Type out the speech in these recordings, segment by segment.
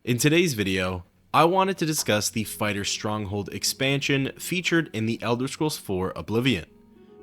In today's video, I wanted to discuss the Fighter Stronghold expansion featured in the Elder Scrolls IV Oblivion.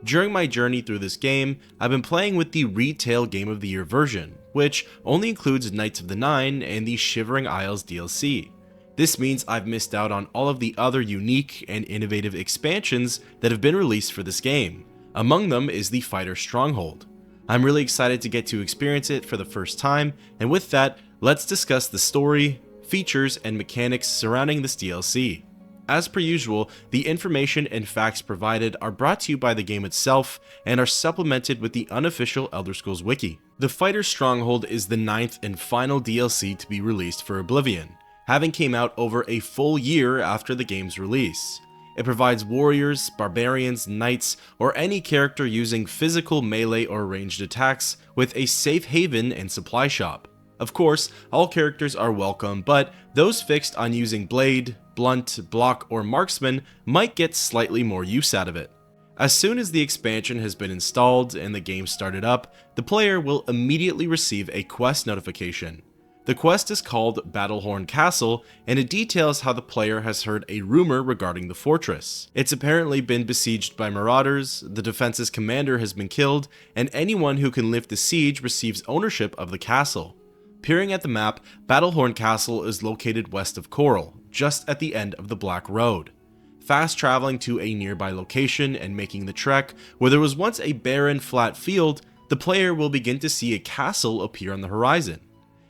During my journey through this game, I've been playing with the retail Game of the Year version, which only includes Knights of the Nine and the Shivering Isles DLC. This means I've missed out on all of the other unique and innovative expansions that have been released for this game. Among them is the Fighter Stronghold. I'm really excited to get to experience it for the first time, and with that, let's discuss the story, features, and mechanics surrounding this DLC. As per usual, the information and facts provided are brought to you by the game itself and are supplemented with the unofficial Elder Scrolls wiki. The Fighter Stronghold is the 9th and final DLC to be released for Oblivion, having came out over a full year after the game's release. It provides warriors, barbarians, knights, or any character using physical melee or ranged attacks with a safe haven and supply shop. Of course, all characters are welcome, but those fixed on using blade, blunt, block, or marksman might get slightly more use out of it. As soon as the expansion has been installed and the game started up, the player will immediately receive a quest notification. The quest is called Battlehorn Castle, and it details how the player has heard a rumor regarding the fortress. It's apparently been besieged by marauders, the defense's commander has been killed, and anyone who can lift the siege receives ownership of the castle. Peering at the map, Battlehorn Castle is located west of Coral, just at the end of the Black Road. Fast traveling to a nearby location and making the trek, where there was once a barren flat field, the player will begin to see a castle appear on the horizon.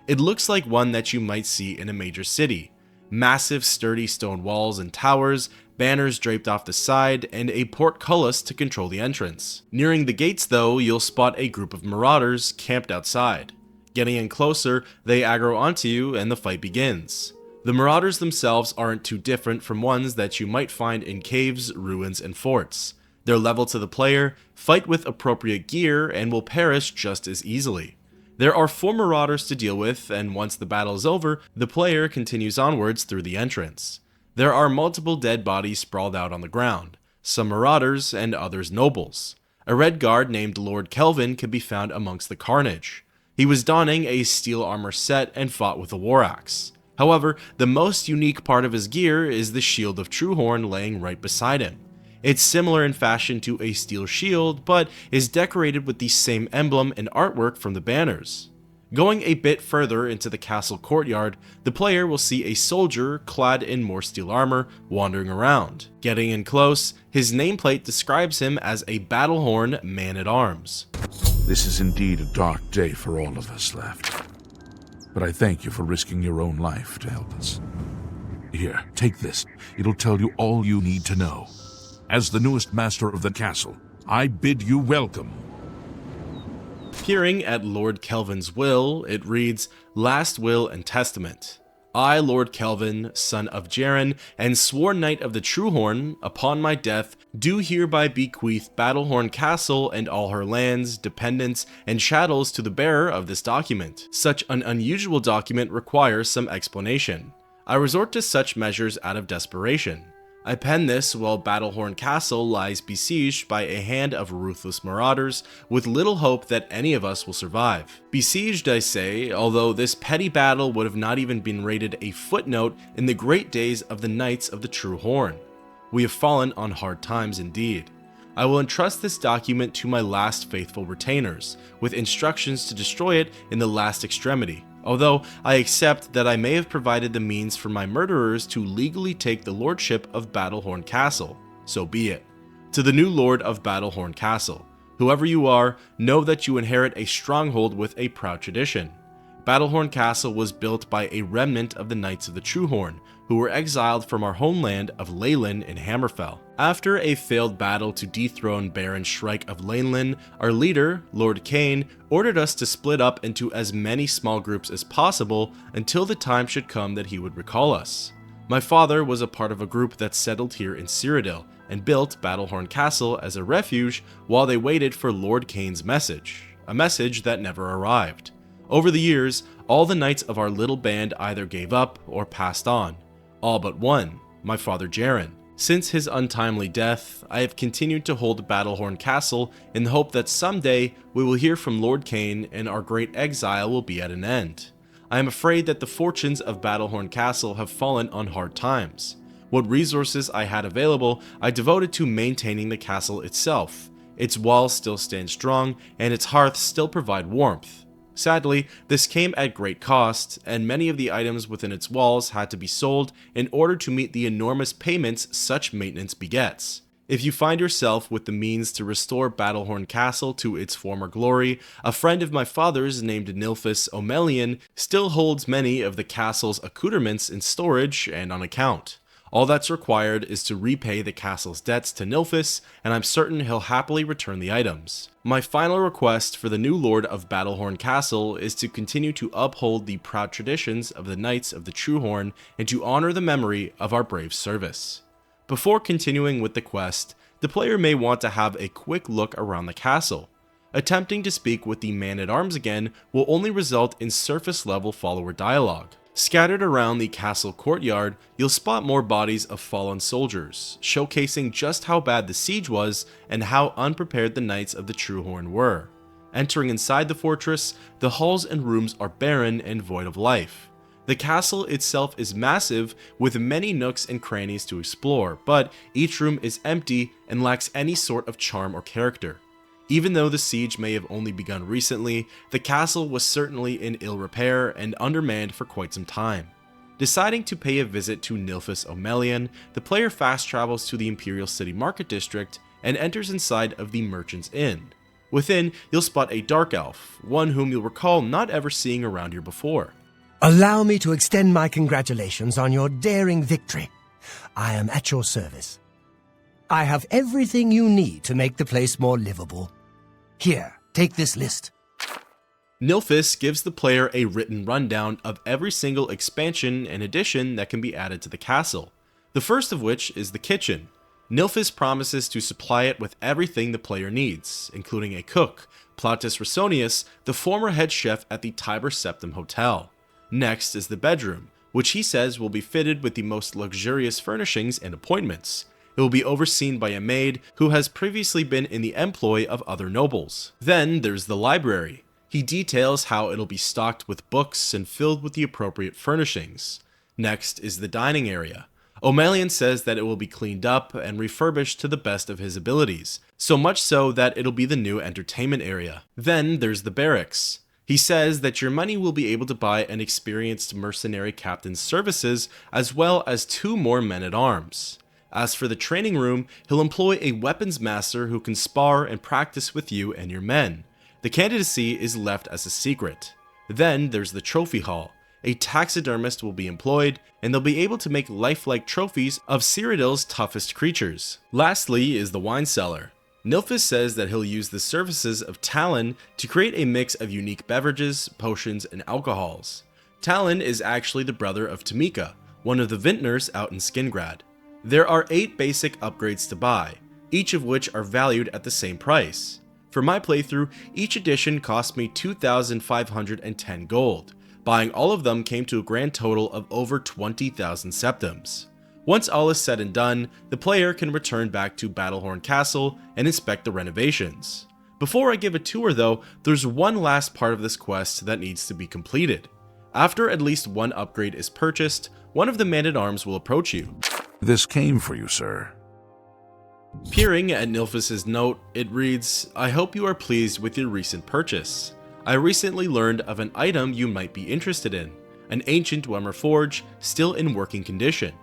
It looks like one that you might see in a major city. Massive sturdy stone walls and towers, banners draped off the side, and a portcullis to control the entrance. Nearing the gates though, you'll spot a group of marauders camped outside. Getting in closer, they aggro onto you and the fight begins. The marauders themselves aren't too different from ones that you might find in caves, ruins, and forts. They're level to the player, fight with appropriate gear, and will perish just as easily. There are 4 marauders to deal with, and once the battle is over, the player continues onwards through the entrance. There are multiple dead bodies sprawled out on the ground, some marauders and others nobles. A red guard named Lord Kelvin can be found amongst the carnage. He was donning a steel armor set and fought with a war axe. However, the most unique part of his gear is the shield of Truehorn laying right beside him. It's similar in fashion to a steel shield, but is decorated with the same emblem and artwork from the banners. Going a bit further into the castle courtyard, the player will see a soldier clad in more steel armor wandering around. Getting in close, his nameplate describes him as a Battlehorn man-at-arms. This is indeed a dark day for all of us left. But I thank you for risking your own life to help us. Here, take this. It'll tell you all you need to know. As the newest master of the castle, I bid you welcome. Peering at Lord Kelvin's will, it reads, Last Will and Testament. I, Lord Kelvin, son of Jaren, and sworn knight of the Truehorn, upon my death, do hereby bequeath Battlehorn Castle and all her lands, dependents, and chattels to the bearer of this document. Such an unusual document requires some explanation. I resort to such measures out of desperation. I pen this while Battlehorn Castle lies besieged by a hand of ruthless marauders, with little hope that any of us will survive. Besieged, I say, although this petty battle would have not even been rated a footnote in the great days of the Knights of the True Horn. We have fallen on hard times indeed. I will entrust this document to my last faithful retainers, with instructions to destroy it in the last extremity. Although I accept that I may have provided the means for my murderers to legally take the lordship of Battlehorn Castle, so be it. To the new lord of Battlehorn Castle, whoever you are, know that you inherit a stronghold with a proud tradition. Battlehorn Castle was built by a remnant of the Knights of the Truehorn, who were exiled from our homeland of Leyland in Hammerfell. After a failed battle to dethrone Baron Shrike of Leyland, our leader, Lord Cain, ordered us to split up into as many small groups as possible until the time should come that he would recall us. My father was a part of a group that settled here in Cyrodiil and built Battlehorn Castle as a refuge while they waited for Lord Cain's message, a message that never arrived. Over the years, all the knights of our little band either gave up or passed on. All but one, my father Jaren. Since his untimely death, I have continued to hold Battlehorn Castle in the hope that someday we will hear from Lord Cain and our great exile will be at an end. I am afraid that the fortunes of Battlehorn Castle have fallen on hard times. What resources I had available, I devoted to maintaining the castle itself. Its walls still stand strong, and its hearths still provide warmth. Sadly, this came at great cost, and many of the items within its walls had to be sold in order to meet the enormous payments such maintenance begets. If you find yourself with the means to restore Battlehorn Castle to its former glory, a friend of my father's named Nilfis Omelian still holds many of the castle's accoutrements in storage and on account. All that's required is to repay the castle's debts to Nilfis, and I'm certain he'll happily return the items. My final request for the new Lord of Battlehorn Castle is to continue to uphold the proud traditions of the Knights of the True Horn and to honor the memory of our brave service. Before continuing with the quest, the player may want to have a quick look around the castle. Attempting to speak with the man-at-arms again will only result in surface-level follower dialogue. Scattered around the castle courtyard, you'll spot more bodies of fallen soldiers, showcasing just how bad the siege was and how unprepared the Knights of the True Horn were. Entering inside the fortress, the halls and rooms are barren and void of life. The castle itself is massive, with many nooks and crannies to explore, but each room is empty and lacks any sort of charm or character. Even though the siege may have only begun recently, the castle was certainly in ill repair and undermanned for quite some time. Deciding to pay a visit to Nilfis Omelian, the player fast travels to the Imperial City Market District and enters inside of the Merchant's Inn. Within, you'll spot a dark elf, one whom you'll recall not ever seeing around here before. Allow me to extend my congratulations on your daring victory. I am at your service. I have everything you need to make the place more livable. Here, take this list. Nilfis gives the player a written rundown of every single expansion and addition that can be added to the castle. The first of which is the kitchen. Nilfis promises to supply it with everything the player needs, including a cook, Plautus Rosonius, the former head chef at the Tiber Septim Hotel. Next is the bedroom, which he says will be fitted with the most luxurious furnishings and appointments. It will be overseen by a maid who has previously been in the employ of other nobles. Then there's the library. He details how it'll be stocked with books and filled with the appropriate furnishings. Next is the dining area. Omelian says that it will be cleaned up and refurbished to the best of his abilities, so much so that it'll be the new entertainment area. Then there's the barracks. He says that your money will be able to buy an experienced mercenary captain's services as well as 2 more men-at-arms. As for the training room, he'll employ a weapons master who can spar and practice with you and your men. The candidacy is left as a secret. Then there's the trophy hall. A taxidermist will be employed, and they'll be able to make lifelike trophies of Cyrodiil's toughest creatures. Lastly is the wine cellar. Nilfis says that he'll use the services of Talon to create a mix of unique beverages, potions, and alcohols. Talon is actually the brother of Tamika, one of the vintners out in Skingrad. There are 8 basic upgrades to buy, each of which are valued at the same price. For my playthrough, each edition cost me 2,510 gold. Buying all of them came to a grand total of over 20,000 septims. Once all is said and done, the player can return back to Battlehorn Castle and inspect the renovations. Before I give a tour though, there's one last part of this quest that needs to be completed. After at least one upgrade is purchased, one of the man-at-arms will approach you. This came for you, sir. Peering at Nilfis' note, it reads, "I hope you are pleased with your recent purchase. I recently learned of an item you might be interested in, an ancient Dwemer forge still in working condition.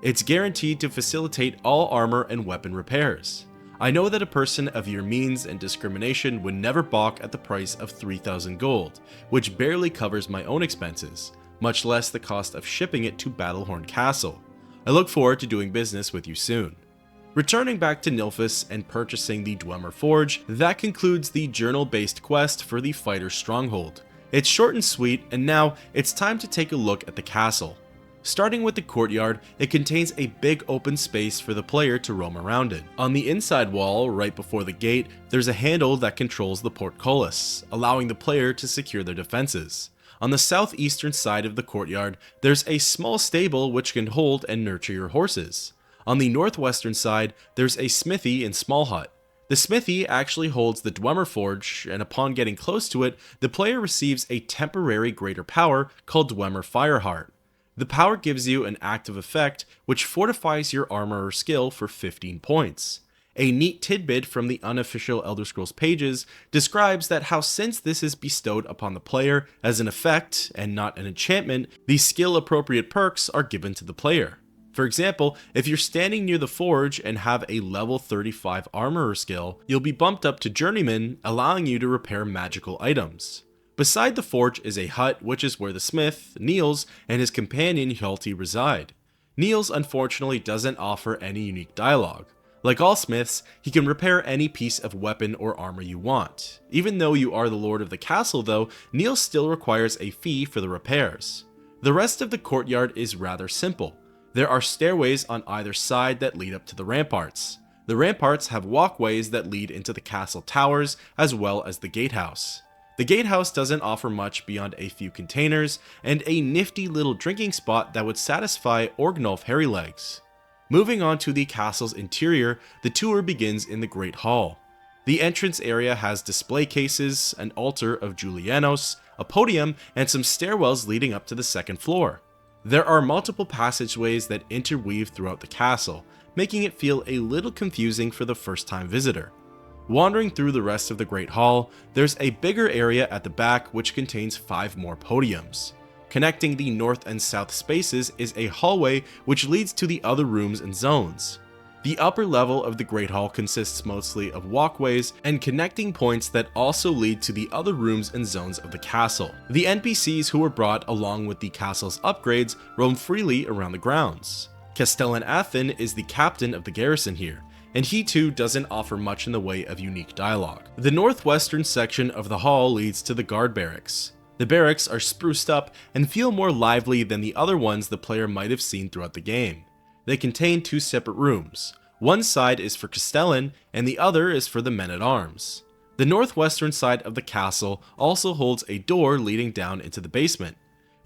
It's guaranteed to facilitate all armor and weapon repairs. I know that a person of your means and discrimination would never balk at the price of 3,000 gold, which barely covers my own expenses, much less the cost of shipping it to Battlehorn Castle. I look forward to doing business with you soon." Returning back to Nilfis and purchasing the Dwemer Forge, that concludes the journal-based quest for the Fighter Stronghold. It's short and sweet, and now it's time to take a look at the castle. Starting with the courtyard, it contains a big open space for the player to roam around in. On the inside wall, right before the gate, there's a handle that controls the portcullis, allowing the player to secure their defenses. On the southeastern side of the courtyard, there's a small stable which can hold and nurture your horses. On the northwestern side, there's a smithy and small hut. The smithy actually holds the Dwemer Forge, and upon getting close to it, the player receives a temporary greater power called Dwemer Fireheart. The power gives you an active effect which fortifies your armor or skill for 15 points. A neat tidbit from the unofficial Elder Scrolls pages describes that how since this is bestowed upon the player as an effect and not an enchantment, the skill appropriate perks are given to the player. For example, if you're standing near the forge and have a level 35 armorer skill, you'll be bumped up to Journeyman, allowing you to repair magical items. Beside the forge is a hut, which is where the smith, Niels, and his companion Hjalti reside. Niels unfortunately doesn't offer any unique dialogue. Like all smiths, he can repair any piece of weapon or armor you want. Even though you are the lord of the castle though, Niels still requires a fee for the repairs. The rest of the courtyard is rather simple. There are stairways on either side that lead up to the ramparts. The ramparts have walkways that lead into the castle towers as well as the gatehouse. The gatehouse doesn't offer much beyond a few containers and a nifty little drinking spot that would satisfy Orgnulf Hairylegs. Moving on to the castle's interior, the tour begins in the Great Hall. The entrance area has display cases, an altar of Julianos, a podium, and some stairwells leading up to the second floor. There are multiple passageways that interweave throughout the castle, making it feel a little confusing for the first-time visitor. Wandering through the rest of the Great Hall, there's a bigger area at the back which contains 5 more podiums. Connecting the north and south spaces is a hallway which leads to the other rooms and zones. The upper level of the Great Hall consists mostly of walkways and connecting points that also lead to the other rooms and zones of the castle. The NPCs who were brought along with the castle's upgrades roam freely around the grounds. Castellan Athen is the captain of the garrison here, and he too doesn't offer much in the way of unique dialogue. The northwestern section of the hall leads to the guard barracks. The barracks are spruced up and feel more lively than the other ones the player might have seen throughout the game. They contain 2 separate rooms. One side is for Castellan and the other is for the men-at-arms. The northwestern side of the castle also holds a door leading down into the basement.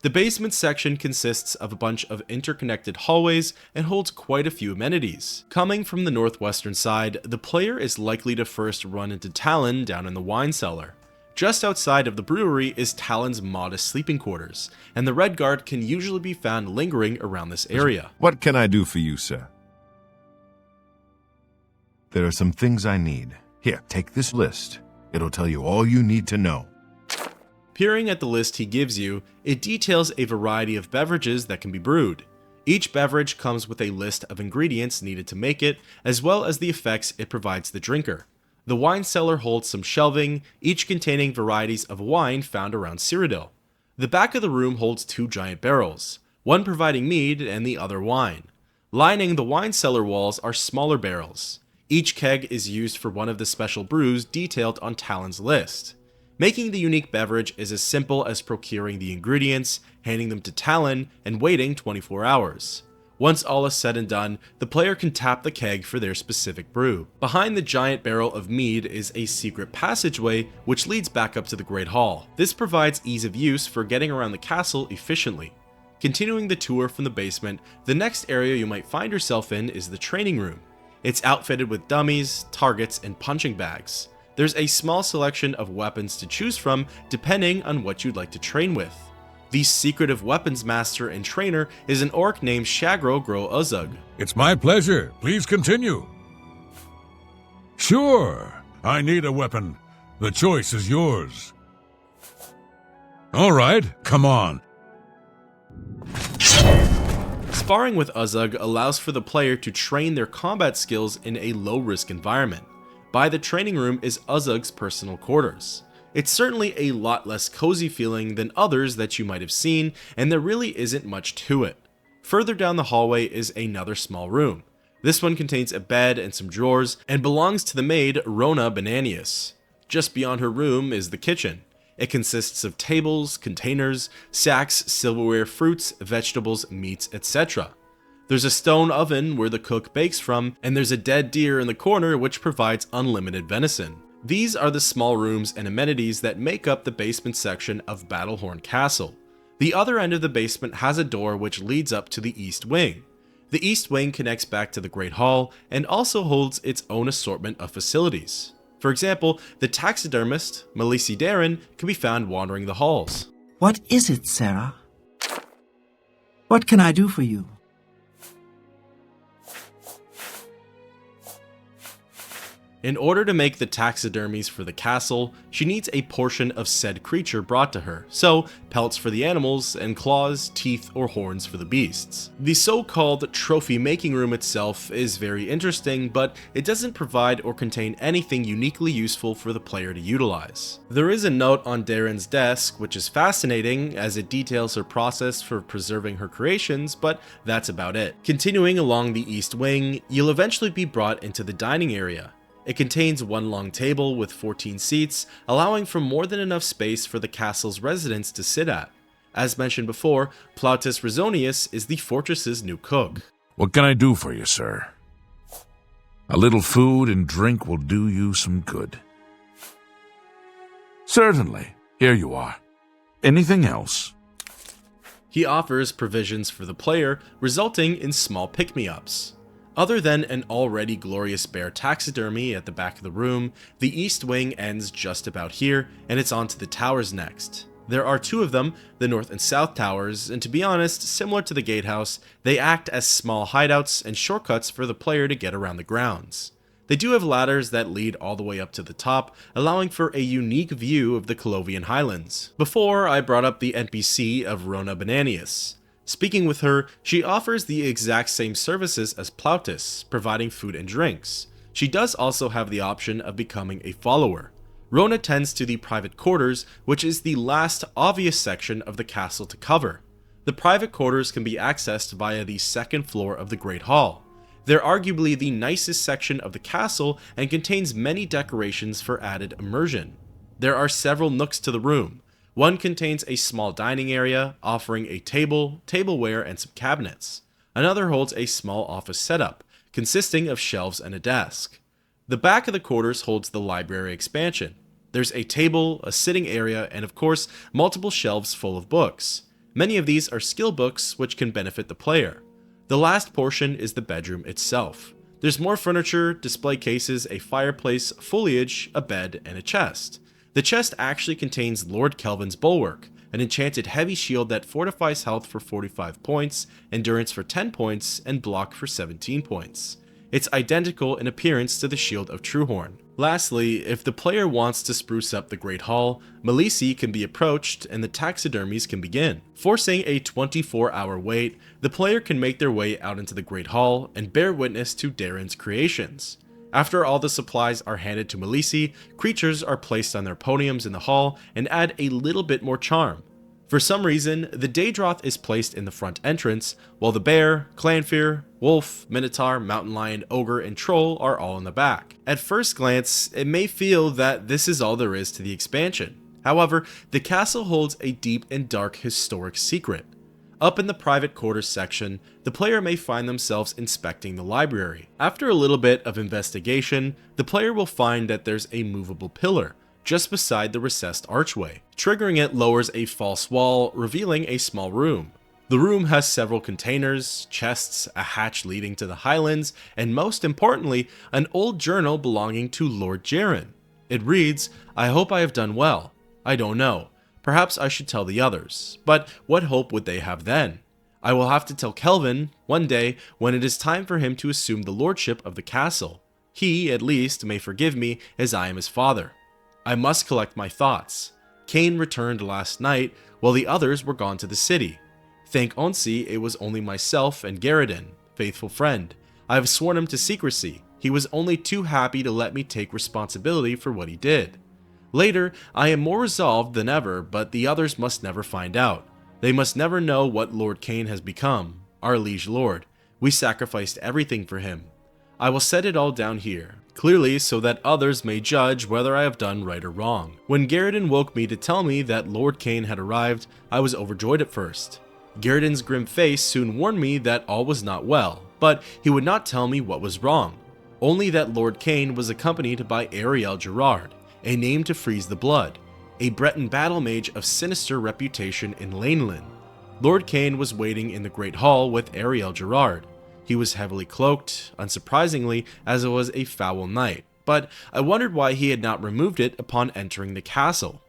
The basement section consists of a bunch of interconnected hallways and holds quite a few amenities. Coming from the northwestern side, the player is likely to first run into Talon down in the wine cellar. Just outside of the brewery is Talon's modest sleeping quarters, and the Red Guard can usually be found lingering around this area. What can I do for you, sir? There are some things I need. Here, take this list. It'll tell you all you need to know. Peering at the list he gives you, it details a variety of beverages that can be brewed. Each beverage comes with a list of ingredients needed to make it, as well as the effects it provides the drinker. The wine cellar holds some shelving, each containing varieties of wine found around Cyrodiil. The back of the room holds 2 giant barrels, one providing mead and the other wine. Lining the wine cellar walls are smaller barrels. Each keg is used for one of the special brews detailed on Talon's list. Making the unique beverage is as simple as procuring the ingredients, handing them to Talon, and waiting 24 hours. Once all is said and done, the player can tap the keg for their specific brew. Behind the giant barrel of mead is a secret passageway which leads back up to the Great Hall. This provides ease of use for getting around the castle efficiently. Continuing the tour from the basement, the next area you might find yourself in is the training room. It's outfitted with dummies, targets, and punching bags. There's a small selection of weapons to choose from depending on what you'd like to train with. The secretive weapons master and trainer is an orc named Shagro Gro Uzug. It's my pleasure. Please continue. Sure, I need a weapon. The choice is yours. All right, come on. Sparring with Uzug allows for the player to train their combat skills in a low-risk environment. By the training room is Uzug's personal quarters. It's certainly a lot less cozy feeling than others that you might have seen, and there really isn't much to it. Further down the hallway is another small room. This one contains a bed and some drawers, and belongs to the maid Rona Bananius. Just beyond her room is the kitchen. It consists of tables, containers, sacks, silverware, fruits, vegetables, meats, etc. There's a stone oven where the cook bakes from, and there's a dead deer in the corner which provides unlimited venison. These are the small rooms and amenities that make up the basement section of Battlehorn Castle. The other end of the basement has a door which leads up to the east wing. The East Wing connects back to the Great Hall and also holds its own assortment of facilities. For example, the taxidermist, Melissy Darren, can be found wandering the halls. What is it, Sarah? What can I do for you? In order to make the taxidermies for the castle, she needs a portion of said creature brought to her, so pelts for the animals and claws, teeth, or horns for the beasts. The so-called trophy making room itself is very interesting, but it doesn't provide or contain anything uniquely useful for the player to utilize. There is a note on Darren's desk, which is fascinating as it details her process for preserving her creations, but that's about it. Continuing along the East Wing, you'll eventually be brought into the dining area. It contains one long table with 14 seats, allowing for more than enough space for the castle's residents to sit at. As mentioned before, Plautus Resonius is the fortress's new cook. What can I do for you, sir? A little food and drink will do you some good. Certainly. Here you are. Anything else? He offers provisions for the player, resulting in small pick-me-ups. Other than an already glorious bear taxidermy at the back of the room, the East Wing ends just about here, and it's on to the towers next. There are two of them, the North and South Towers, and to be honest, similar to the Gatehouse, they act as small hideouts and shortcuts for the player to get around the grounds. They do have ladders that lead all the way up to the top, allowing for a unique view of the Colovian Highlands. Before, I brought up the NPC of Rona Bananius. Speaking with her, she offers the exact same services as Plautus, providing food and drinks. She does also have the option of becoming a follower. Rona tends to the private quarters, which is the last obvious section of the castle to cover. The private quarters can be accessed via the second floor of the Great Hall. They're arguably the nicest section of the castle and contains many decorations for added immersion. There are several nooks to the room. One contains a small dining area, offering a table, tableware, and some cabinets. Another holds a small office setup, consisting of shelves and a desk. The back of the quarters holds the library expansion. There's a table, a sitting area, and of course, multiple shelves full of books. Many of these are skill books, which can benefit the player. The last portion is the bedroom itself. There's more furniture, display cases, a fireplace, foliage, a bed, and a chest. The chest actually contains Lord Kelvin's Bulwark, an enchanted heavy shield that fortifies health for 45 points, endurance for 10 points, and block for 17 points. It's identical in appearance to the Shield of Truehorn. Lastly, if the player wants to spruce up the Great Hall, Melissy can be approached and the taxidermies can begin. Forcing a 24-hour wait, the player can make their way out into the Great Hall and bear witness to Darren's creations. After all the supplies are handed to Melissy, creatures are placed on their podiums in the hall and add a little bit more charm. For some reason, the Daedroth is placed in the front entrance, while the bear, Clanfear, wolf, minotaur, mountain lion, ogre, and troll are all in the back. At first glance, it may feel that this is all there is to the expansion. However, the castle holds a deep and dark historic secret. Up in the private quarters section, the player may find themselves inspecting the library. After a little bit of investigation, the player will find that there's a movable pillar just beside the recessed archway. Triggering it lowers a false wall, revealing a small room. The room has several containers, chests, a hatch leading to the Highlands, and most importantly, an old journal belonging to Lord Jaren. It reads, "I hope I have done well. I don't know. Perhaps I should tell the others, but what hope would they have then? I will have to tell Kelvin one day when it is time for him to assume the lordship of the castle. He, at least, may forgive me as I am his father. I must collect my thoughts. Cain returned last night while the others were gone to the city. Thank Onsi it was only myself and Garridan, faithful friend. I have sworn him to secrecy. He was only too happy to let me take responsibility for what he did. Later, I am more resolved than ever, but the others must never find out. They must never know what Lord Cain has become, our liege lord. We sacrificed everything for him. I will set it all down here, clearly so that others may judge whether I have done right or wrong. When Garridan woke me to tell me that Lord Cain had arrived, I was overjoyed at first. Garridan's grim face soon warned me that all was not well, but he would not tell me what was wrong. Only that Lord Cain was accompanied by Ariel Gerard, a name to freeze the blood, a Breton battle mage of sinister reputation in Laneland. Lord Cain was waiting in the Great Hall with Ariel Gerard. He was heavily cloaked, unsurprisingly, as it was a foul night, but I wondered why he had not removed it upon entering the castle.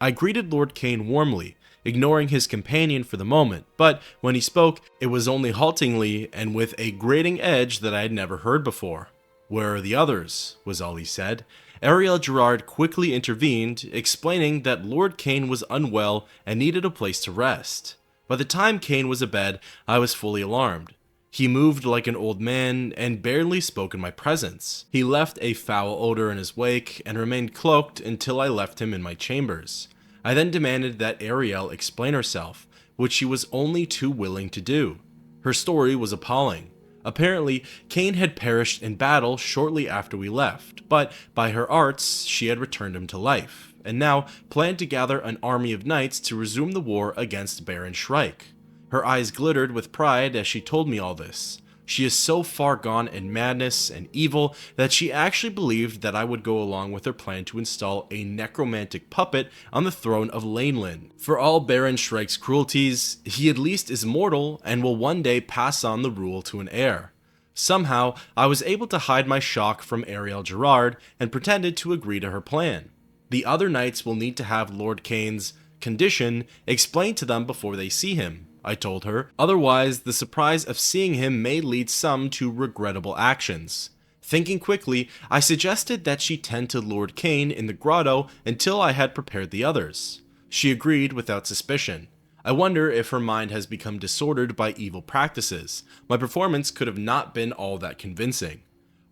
I greeted Lord Cain warmly, ignoring his companion for the moment, but when he spoke, it was only haltingly and with a grating edge that I had never heard before. "Where are the others?" was all he said. Ariel Gerard quickly intervened, explaining that Lord Cain was unwell and needed a place to rest. By the time Cain was abed, I was fully alarmed. He moved like an old man and barely spoke in my presence. He left a foul odor in his wake and remained cloaked until I left him in my chambers. I then demanded that Ariel explain herself, which she was only too willing to do. Her story was appalling. Apparently, Cain had perished in battle shortly after we left, but by her arts, she had returned him to life, and now planned to gather an army of knights to resume the war against Baron Shrike. Her eyes glittered with pride as she told me all this. She is so far gone in madness and evil that she actually believed that I would go along with her plan to install a necromantic puppet on the throne of Laneland. For all Baron Shrike's cruelties, he at least is mortal and will one day pass on the rule to an heir. Somehow, I was able to hide my shock from Ariel Gerard and pretended to agree to her plan. The other knights will need to have Lord Cain's condition explained to them before they see him, I told her. Otherwise, the surprise of seeing him may lead some to regrettable actions. Thinking quickly, I suggested that she tend to Lord Cain in the grotto until I had prepared the others. She agreed without suspicion. I wonder if her mind has become disordered by evil practices. My performance could have not been all that convincing.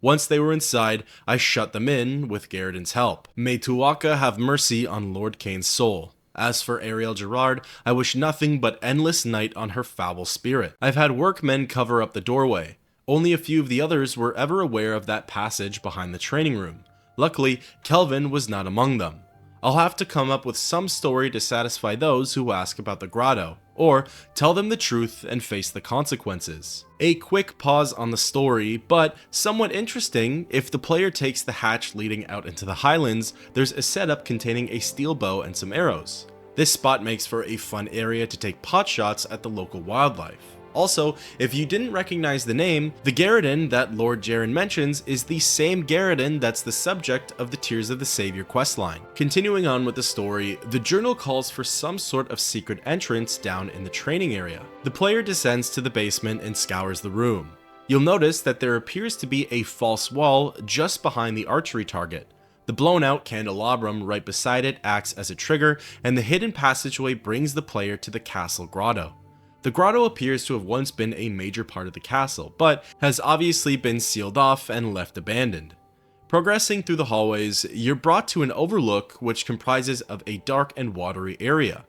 Once they were inside, I shut them in with Garridan's help. May Tuaka have mercy on Lord Cain's soul. As for Ariel Gerard, I wish nothing but endless night on her foul spirit. I've had workmen cover up the doorway. Only a few of the others were ever aware of that passage behind the training room. Luckily, Kelvin was not among them. I'll have to come up with some story to satisfy those who ask about the grotto, or tell them the truth and face the consequences. A quick pause on the story, but somewhat interesting. If the player takes the hatch leading out into the highlands, there's a setup containing a steel bow and some arrows. This spot makes for a fun area to take pot shots at the local wildlife. Also, if you didn't recognize the name, the Garridan that Lord Jaren mentions is the same Garridan that's the subject of the Tears of the Savior questline. Continuing on with the story, the journal calls for some sort of secret entrance down in the training area. The player descends to the basement and scours the room. You'll notice that there appears to be a false wall just behind the archery target. The blown out candelabrum right beside it acts as a trigger, and the hidden passageway brings the player to the castle grotto. The grotto appears to have once been a major part of the castle, but has obviously been sealed off and left abandoned. Progressing through the hallways, you're brought to an overlook which comprises of a dark and watery area.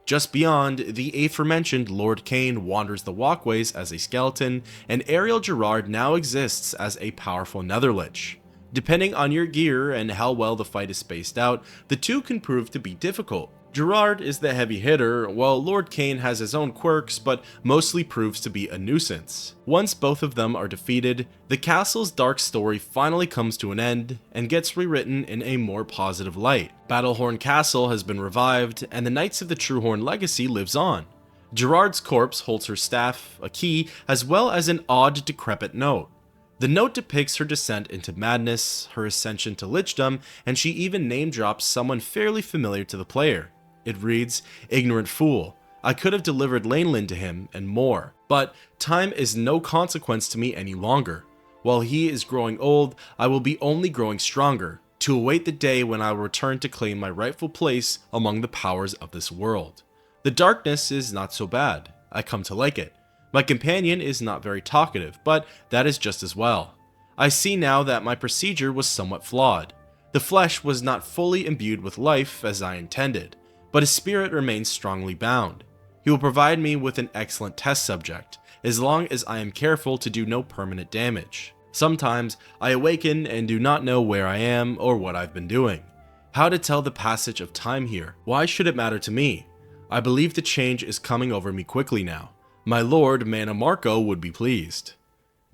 Just beyond, the aforementioned Lord Cain wanders the walkways as a skeleton, and Ariel Gerard now exists as a powerful Netherlich. Depending on your gear and how well the fight is spaced out, the two can prove to be difficult. Gerard is the heavy hitter, while Lord Cain has his own quirks, but mostly proves to be a nuisance. Once both of them are defeated, the castle's dark story finally comes to an end and gets rewritten in a more positive light. Battlehorn Castle has been revived, and the Knights of the Truehorn legacy lives on. Gerard's corpse holds her staff, a key, as well as an odd, decrepit note. The note depicts her descent into madness, her ascension to lichdom, and she even name-drops someone fairly familiar to the player. It reads, "Ignorant fool, I could have delivered Laneland to him, and more. But time is no consequence to me any longer. While he is growing old, I will be only growing stronger, to await the day when I will return to claim my rightful place among the powers of this world. The darkness is not so bad. I come to like it. My companion is not very talkative, but that is just as well. I see now that my procedure was somewhat flawed. The flesh was not fully imbued with life as I intended, but his spirit remains strongly bound. He will provide me with an excellent test subject, as long as I am careful to do no permanent damage. Sometimes I awaken and do not know where I am or what I've been doing. How to tell the passage of time here? Why should it matter to me? I believe the change is coming over me quickly now. My lord Mana Marco would be pleased.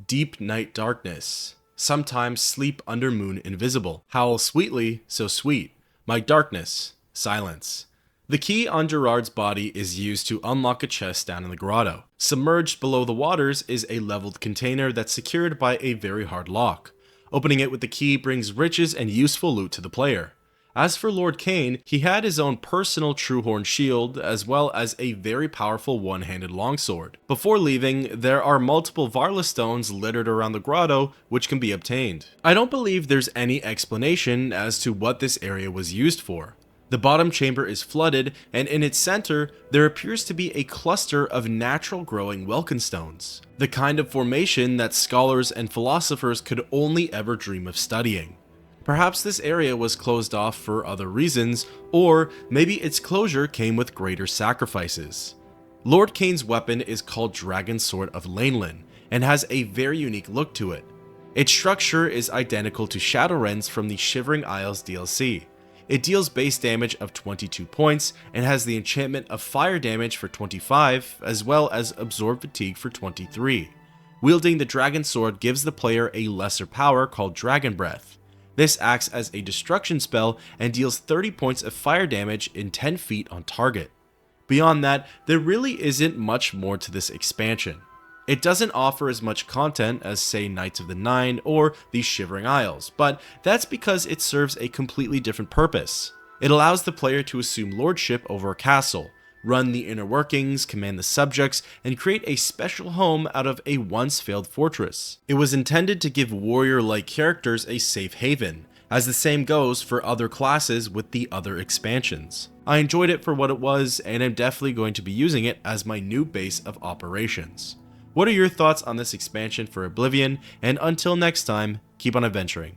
Deep night darkness. Sometimes sleep under moon invisible. Howl sweetly, so sweet. My darkness. Silence. The key on Gerard's body is used to unlock a chest down in the grotto. Submerged below the waters is a leveled container that's secured by a very hard lock. Opening it with the key brings riches and useful loot to the player. As for Lord Cain, he had his own personal Truehorn shield, as well as a very powerful one-handed longsword. Before leaving, there are multiple Varla stones littered around the grotto, which can be obtained. I don't believe there's any explanation as to what this area was used for. The bottom chamber is flooded, and in its center, there appears to be a cluster of natural growing Welkin stones, the kind of formation that scholars and philosophers could only ever dream of studying. Perhaps this area was closed off for other reasons, or maybe its closure came with greater sacrifices. Lord Cain's weapon is called Dragon Sword of Laneland, and has a very unique look to it. Its structure is identical to Shadowrend's from the Shivering Isles DLC. It deals base damage of 22 points, and has the enchantment of fire damage for 25, as well as absorb fatigue for 23. Wielding the Dragon Sword gives the player a lesser power called Dragon Breath. This acts as a destruction spell and deals 30 points of fire damage in 10 feet on target. Beyond that, there really isn't much more to this expansion. It doesn't offer as much content as, say, Knights of the Nine or the Shivering Isles, but that's because it serves a completely different purpose. It allows the player to assume lordship over a castle, run the inner workings, command the subjects, and create a special home out of a once failed fortress. It was intended to give warrior-like characters a safe haven, as the same goes for other classes with the other expansions. I enjoyed it for what it was, and I'm definitely going to be using it as my new base of operations. What are your thoughts on this expansion for Oblivion? And until next time, keep on adventuring.